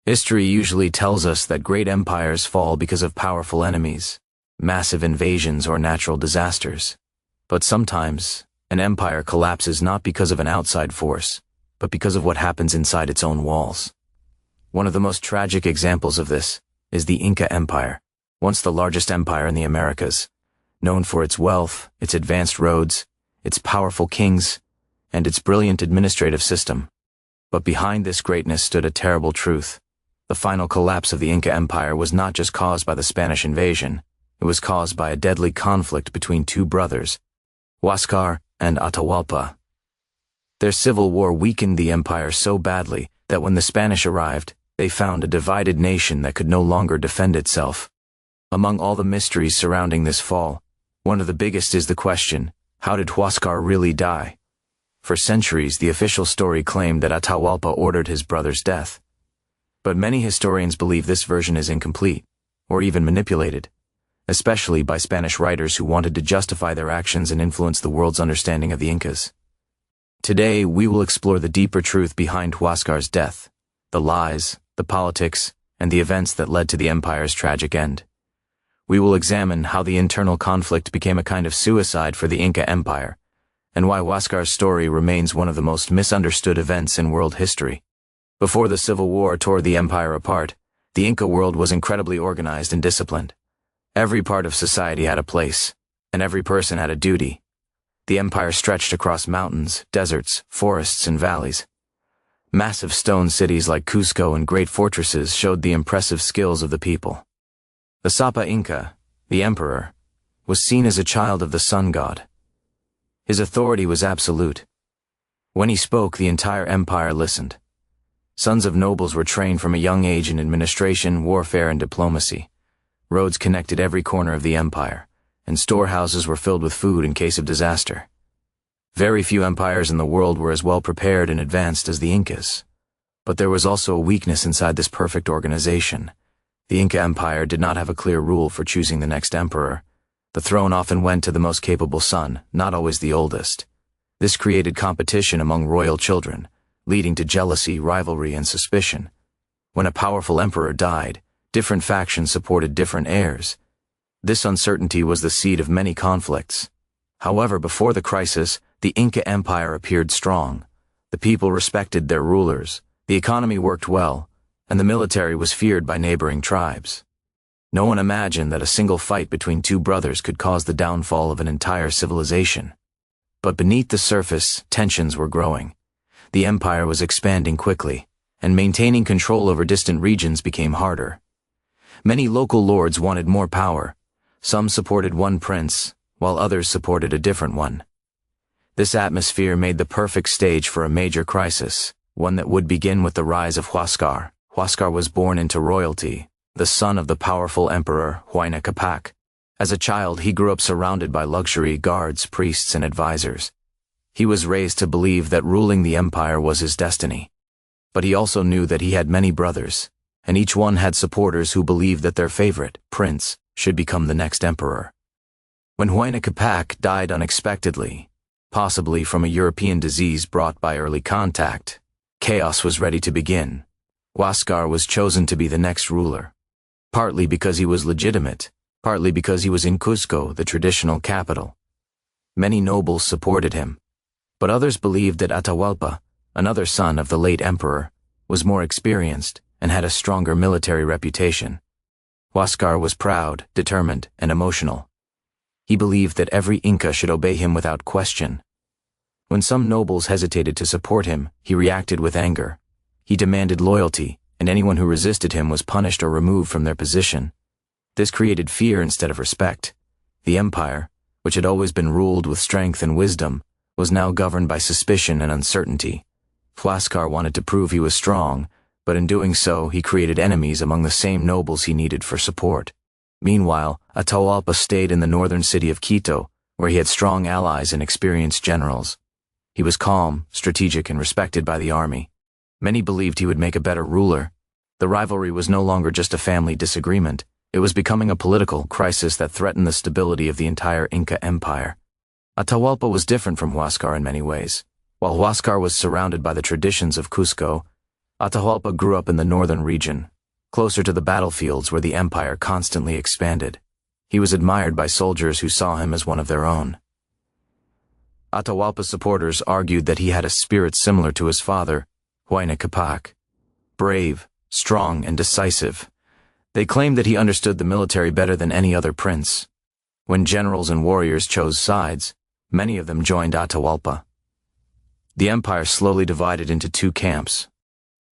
History usually tells us that great empires fall because of powerful enemies, massive invasions, or natural disasters. But sometimes, an empire collapses not because of an outside force, but because of what happens inside its own walls. One of the most tragic examples of this is the Inca Empire, once the largest empire in the Americas, known for its wealth, its advanced roads, its powerful kings, and its brilliant administrative system. But behind this greatness stood a terrible truth. The final collapse of the Inca Empire was not just caused by the Spanish invasion, it was caused by a deadly conflict between two brothers, Huáscar and Atahualpa. Their civil war weakened the empire so badly that when the Spanish arrived, they found a divided nation that could no longer defend itself. Among all the mysteries surrounding this fall, one of the biggest is the question, how did Huáscar really die? For centuries, the official story claimed that Atahualpa ordered his brother's death. But many historians believe this version is incomplete, or even manipulated, especially by Spanish writers who wanted to justify their actions and influence the world's understanding of the Incas. Today, we will explore the deeper truth behind Huáscar's death, the lies, the politics, and the events that led to the empire's tragic end. We will examine how the internal conflict became a kind of suicide for the Inca Empire, and why Huáscar's story remains one of the most misunderstood events in world history. Before the Civil War tore the empire apart, the Inca world was incredibly organized and disciplined. Every part of society had a place, and every person had a duty. The empire stretched across mountains, deserts, forests, and valleys. Massive stone cities like Cusco and great fortresses showed the impressive skills of the people. The Sapa Inca, the emperor, was seen as a child of the sun god. His authority was absolute. When he spoke, the entire empire listened. Sons of nobles were trained from a young age in administration, warfare, and diplomacy. Roads connected every corner of the empire, and storehouses were filled with food in case of disaster. Very few empires in the world were as well prepared and advanced as the Incas. But there was also a weakness inside this perfect organization. The Inca Empire did not have a clear rule for choosing the next emperor. The throne often went to the most capable son, not always the oldest. This created competition among royal children, leading to jealousy, rivalry, and suspicion. When a powerful emperor died, different factions supported different heirs. This uncertainty was the seed of many conflicts. However, before the crisis, the Inca Empire appeared strong. The people respected their rulers, the economy worked well, and the military was feared by neighboring tribes. No one imagined that a single fight between two brothers could cause the downfall of an entire civilization. But beneath the surface, tensions were growing. The empire was expanding quickly, and maintaining control over distant regions became harder. Many local lords wanted more power. Some supported one prince, while others supported a different one. This atmosphere made the perfect stage for a major crisis, one that would begin with the rise of Huáscar. Huáscar was born into royalty, the son of the powerful emperor Huayna Capac. As a child, he grew up surrounded by luxury, guards, priests, and advisors. He was raised to believe that ruling the empire was his destiny. But he also knew that he had many brothers, and each one had supporters who believed that their favorite, prince, should become the next emperor. When Huayna Capac died unexpectedly, possibly from a European disease brought by early contact, chaos was ready to begin. Huáscar was chosen to be the next ruler, partly because he was legitimate, partly because he was in Cusco, the traditional capital. Many nobles supported him, but others believed that Atahualpa, another son of the late emperor, was more experienced and had a stronger military reputation. Huáscar was proud, determined, and emotional. He believed that every Inca should obey him without question. When some nobles hesitated to support him, he reacted with anger. He demanded loyalty, and anyone who resisted him was punished or removed from their position. This created fear instead of respect. The empire, which had always been ruled with strength and wisdom, was now governed by suspicion and uncertainty. Huáscar wanted to prove he was strong, but in doing so, he created enemies among the same nobles he needed for support. Meanwhile, Atahualpa stayed in the northern city of Quito, where he had strong allies and experienced generals. He was calm, strategic, and respected by the army. Many believed he would make a better ruler. The rivalry was no longer just a family disagreement. It was becoming a political crisis that threatened the stability of the entire Inca Empire. Atahualpa was different from Huáscar in many ways. While Huáscar was surrounded by the traditions of Cusco, Atahualpa grew up in the northern region, closer to the battlefields where the empire constantly expanded. He was admired by soldiers who saw him as one of their own. Atahualpa's supporters argued that he had a spirit similar to his father, Huayna Capac. Brave, strong, and decisive. They claimed that he understood the military better than any other prince. When generals and warriors chose sides, many of them joined Atahualpa. The empire slowly divided into two camps.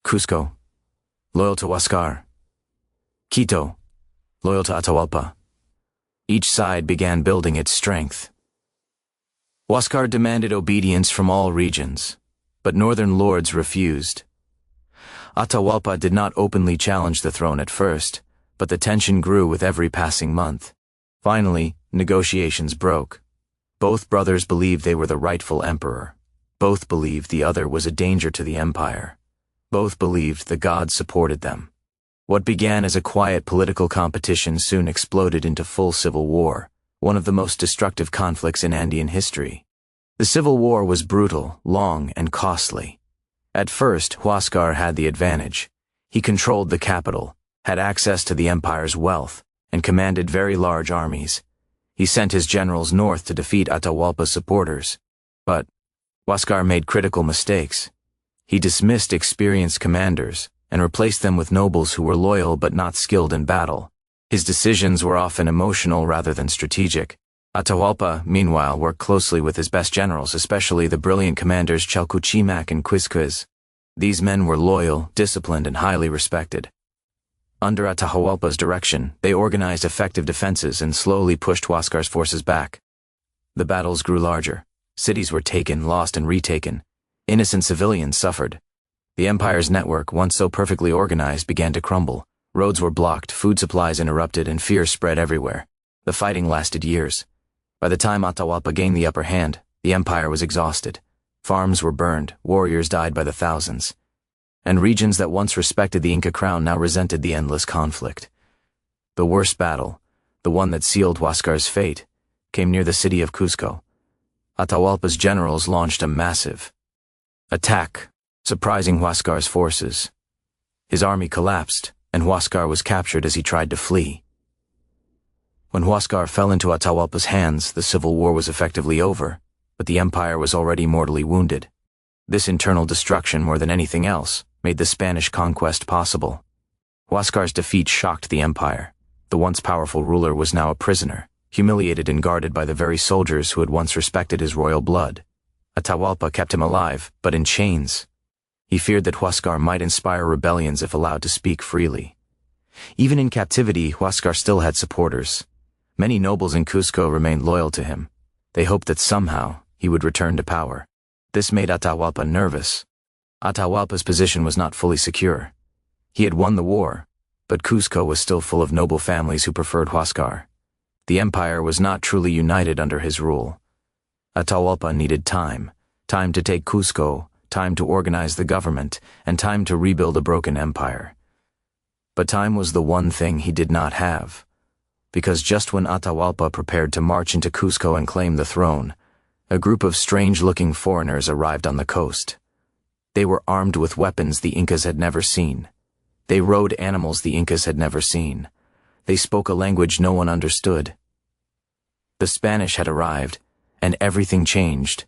Cusco, loyal to Huáscar. Quito, loyal to Atahualpa. Each side began building its strength. Huáscar demanded obedience from all regions, but northern lords refused. Atahualpa did not openly challenge the throne at first, but the tension grew with every passing month. Finally, negotiations broke. Both brothers believed they were the rightful emperor. Both believed the other was a danger to the empire. Both believed the gods supported them. What began as a quiet political competition soon exploded into full civil war, one of the most destructive conflicts in Andean history. The civil war was brutal, long, and costly. At first, Huáscar had the advantage. He controlled the capital, had access to the empire's wealth, and commanded very large armies. He sent his generals north to defeat Atahualpa's supporters. But Huáscar made critical mistakes. He dismissed experienced commanders and replaced them with nobles who were loyal but not skilled in battle. His decisions were often emotional rather than strategic. Atahualpa, meanwhile, worked closely with his best generals, especially the brilliant commanders Chalcuchimac and Quizquiz. These men were loyal, disciplined, and highly respected. Under Atahualpa's direction, they organized effective defenses and slowly pushed Huáscar's forces back. The battles grew larger. Cities were taken, lost, and retaken. Innocent civilians suffered. The empire's network, once so perfectly organized, began to crumble. Roads were blocked, food supplies interrupted, and fear spread everywhere. The fighting lasted years. By the time Atahualpa gained the upper hand, the empire was exhausted. Farms were burned, warriors died by the thousands. And regions that once respected the Inca crown now resented the endless conflict. The worst battle, the one that sealed Huáscar's fate, came near the city of Cusco. Atahualpa's generals launched a massive attack, surprising Huáscar's forces. His army collapsed, and Huáscar was captured as he tried to flee. When Huáscar fell into Atahualpa's hands, the civil war was effectively over, but the empire was already mortally wounded. This internal destruction, more than anything else, made the Spanish conquest possible. Huáscar's defeat shocked the empire. The once powerful ruler was now a prisoner, humiliated and guarded by the very soldiers who had once respected his royal blood. Atahualpa kept him alive, but in chains. He feared that Huáscar might inspire rebellions if allowed to speak freely. Even in captivity, Huáscar still had supporters. Many nobles in Cusco remained loyal to him. They hoped that somehow he would return to power. This made Atahualpa nervous. Atahualpa's position was not fully secure. He had won the war, but Cusco was still full of noble families who preferred Huáscar. The empire was not truly united under his rule. Atahualpa needed time to take Cusco, time to organize the government, and time to rebuild a broken empire. But time was the one thing he did not have. Because just when Atahualpa prepared to march into Cusco and claim the throne, a group of strange-looking foreigners arrived on the coast. They were armed with weapons the Incas had never seen. They rode animals the Incas had never seen. They spoke a language no one understood. The Spanish had arrived, and everything changed.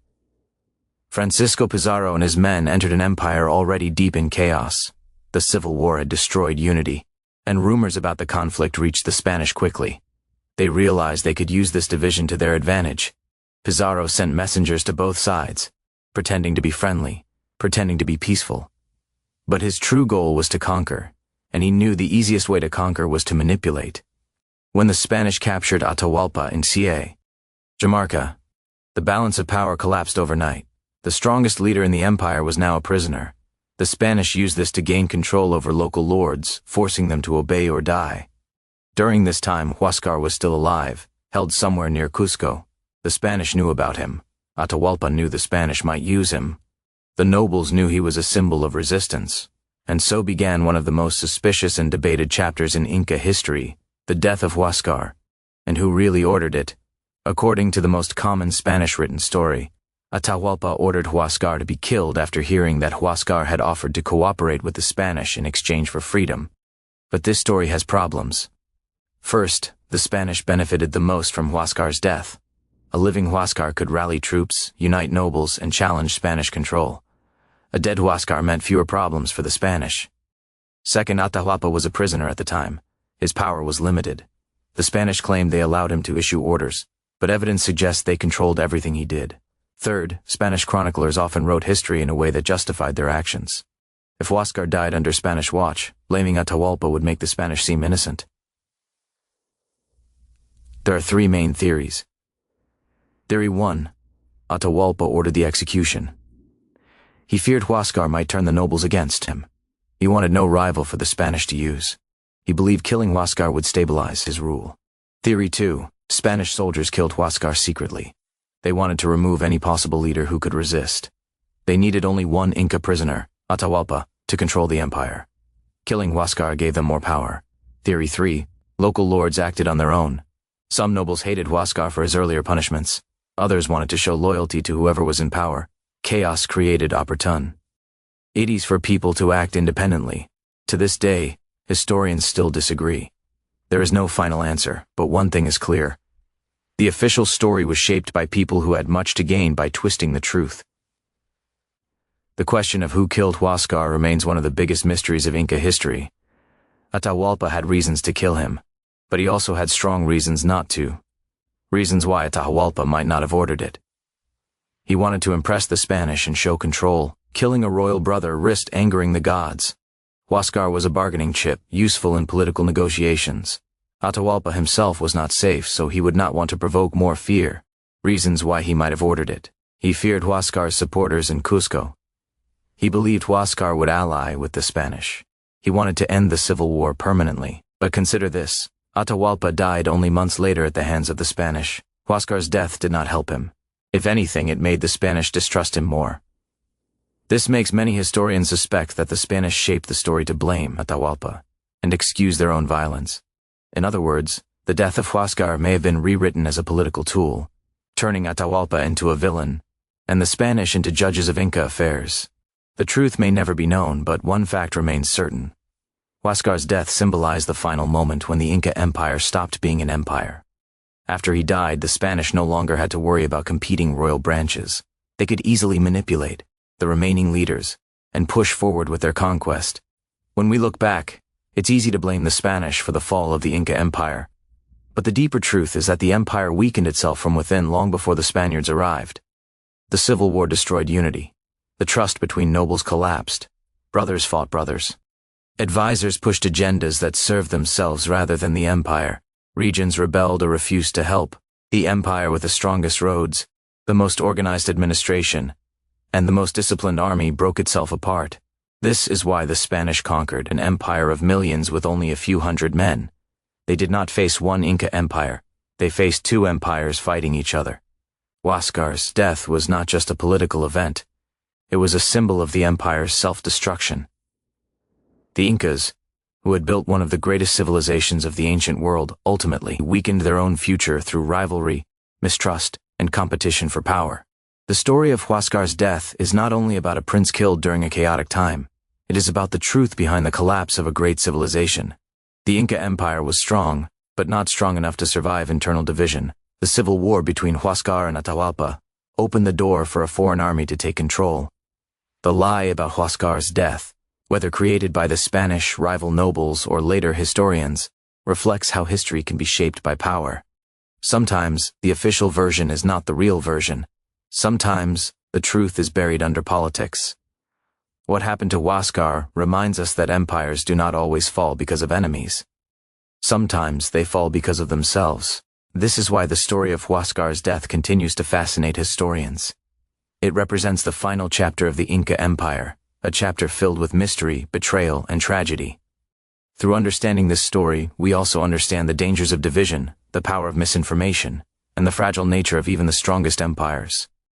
Francisco Pizarro and his men entered an empire already deep in chaos. The Civil War had destroyed unity, and rumors about the conflict reached the Spanish quickly. They realized they could use this division to their advantage. Pizarro sent messengers to both sides, pretending to be friendly, pretending to be peaceful. But his true goal was to conquer, and he knew the easiest way to conquer was to manipulate. When the Spanish captured Atahualpa in Cajamarca, the balance of power collapsed overnight. The strongest leader in the empire was now a prisoner. The Spanish used this to gain control over local lords, forcing them to obey or die. During this time, Huáscar was still alive, held somewhere near Cusco. The Spanish knew about him. Atahualpa knew the Spanish might use him. The nobles knew he was a symbol of resistance. And so began one of the most suspicious and debated chapters in Inca history, the death of Huáscar. And who really ordered it? According to the most common Spanish written story, Atahualpa ordered Huáscar to be killed after hearing that Huáscar had offered to cooperate with the Spanish in exchange for freedom. But this story has problems. First, the Spanish benefited the most from Huáscar's death. A living Huáscar could rally troops, unite nobles, and challenge Spanish control. A dead Huáscar meant fewer problems for the Spanish. Second, Atahualpa was a prisoner at the time. His power was limited. The Spanish claimed they allowed him to issue orders, but evidence suggests they controlled everything he did. Third, Spanish chroniclers often wrote history in a way that justified their actions. If Huáscar died under Spanish watch, blaming Atahualpa would make the Spanish seem innocent. There are three main theories. Theory 1. Atahualpa ordered the execution. He feared Huáscar might turn the nobles against him. He wanted no rival for the Spanish to use. He believed killing Huáscar would stabilize his rule. Theory 2. Spanish soldiers killed Huáscar secretly. They wanted to remove any possible leader who could resist. They needed only one Inca prisoner, Atahualpa, to control the empire. Killing Huáscar gave them more power. Theory 3. Local lords acted on their own. Some nobles hated Huáscar for his earlier punishments. Others wanted to show loyalty to whoever was in power. Chaos created opportun. It is for people to act independently. To this day, historians still disagree. There is no final answer, but one thing is clear. The official story was shaped by people who had much to gain by twisting the truth. The question of who killed Huáscar remains one of the biggest mysteries of Inca history. Atahualpa had reasons to kill him, but he also had strong reasons not to. Reasons why Atahualpa might not have ordered it. He wanted to impress the Spanish and show control. Killing a royal brother risked angering the gods. Huáscar was a bargaining chip, useful in political negotiations. Atahualpa himself was not safe, so he would not want to provoke more fear. Reasons why he might have ordered it. He feared Huáscar's supporters in Cusco. He believed Huáscar would ally with the Spanish. He wanted to end the civil war permanently. But consider this. Atahualpa died only months later at the hands of the Spanish. Huáscar's death did not help him. If anything, it made the Spanish distrust him more. This makes many historians suspect that the Spanish shaped the story to blame Atahualpa and excuse their own violence. In other words, the death of Huáscar may have been rewritten as a political tool, turning Atahualpa into a villain, and the Spanish into judges of Inca affairs. The truth may never be known, but one fact remains certain. Huáscar's death symbolized the final moment when the Inca Empire stopped being an empire. After he died, the Spanish no longer had to worry about competing royal branches. They could easily manipulate the remaining leaders and push forward with their conquest. When we look back, it's easy to blame the Spanish for the fall of the Inca Empire. But the deeper truth is that the empire weakened itself from within long before the Spaniards arrived. The Civil War destroyed unity. The trust between nobles collapsed. Brothers fought brothers. Advisors pushed agendas that served themselves rather than the empire. Regions rebelled or refused to help. The empire with the strongest roads, the most organized administration, and the most disciplined army broke itself apart. This is why the Spanish conquered an empire of millions with only a few hundred men. They did not face one Inca empire. They faced two empires fighting each other. Huáscar's death was not just a political event. It was a symbol of the empire's self-destruction. The Incas, who had built one of the greatest civilizations of the ancient world, ultimately weakened their own future through rivalry, mistrust, and competition for power. The story of Huáscar's death is not only about a prince killed during a chaotic time. It is about the truth behind the collapse of a great civilization. The Inca Empire was strong, but not strong enough to survive internal division. The civil war between Huáscar and Atahualpa opened the door for a foreign army to take control. The lie about Huáscar's death, whether created by the Spanish rival nobles or later historians, reflects how history can be shaped by power. Sometimes, the official version is not the real version. Sometimes, the truth is buried under politics. What happened to Huáscar reminds us that empires do not always fall because of enemies. Sometimes they fall because of themselves. This is why the story of Huáscar's death continues to fascinate historians. It represents the final chapter of the Inca Empire, a chapter filled with mystery, betrayal, and tragedy. Through understanding this story, we also understand the dangers of division, the power of misinformation, and the fragile nature of even the strongest empires.